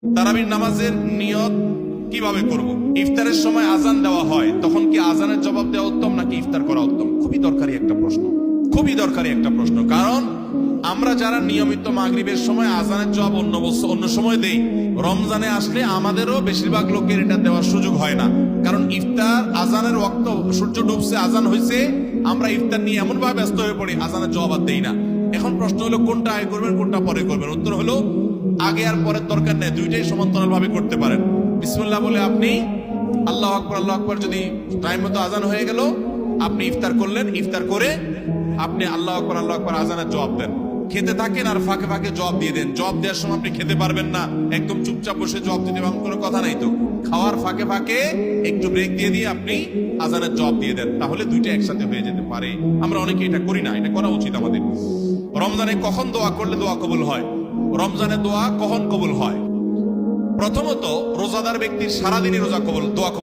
তারাবির নামাজের নিয়ত কিভাবে করব? ইফতারের সময় আজান দেওয়া হয়, তখন কি আজানের জবাব দেওয়া উত্তম নাকি ইফতার করা উত্তম? খুবই দরকারি একটা প্রশ্ন, খুবই দরকারি একটা প্রশ্ন। কারণ আমরা যারা নিয়মিত মাগরিবের সময় আজানের জবাব অন্য সময় দেই, রমজানে আসলে আমাদেরও বেশিরভাগ লোকের এটা দেওয়ার সুযোগ হয় না। কারণ ইফতার আজানের ওয়াক্ত, সূর্য ডুবছে, আজান হয়েছে, আমরা ইফতার নিয়ে এমন ভাবে ব্যস্ত হয়ে পড়ি, আজানের জবাব আর দেই না। এখন প্রশ্ন হলো কোনটা আগে করবেন, কোনটা পরে করবেন? উত্তর হলো আগে আর পরের দরকার নেই, দুইটাই সমান্তরাল ভাবে করতে পারেন। বিসমিল্লাহ বলে আপনি আল্লাহু আকবার, আল্লাহু আকবার, যদি টাইম মতো আজান হয়ে গেল, আপনি ইফতার করলেন, ইফতার করে আপনি আল্লাহু আকবার, আল্লাহু আকবার আজানের জবাব দেন, খেতে থাকেন আর ফাঁকে ফাঁকে জবাব দিয়ে দেন। জবাব দেওয়ার সময় আপনি খেতে পারবেন না, একদম চুপচাপ বসে জবাব দিতে এমন কোনো কথা নাই তো। খাওয়ার ফাঁকে ফাঁকে একটু ব্রেক দিয়ে দিয়ে আপনি আজানের জবাব দিয়ে দেন, তাহলে দুইটা একসাথে হয়ে যেতে পারে। আমরা অনেকে এটা করি না, এটা করা উচিত আমাদের। রমজানে কখন দোয়া করলে দোয়া কবুল হয়? রমজানে দোয়া কখন কবুল হয়? প্রথমত রোজাদার ব্যক্তির সারাদিনই দোয়া কবুল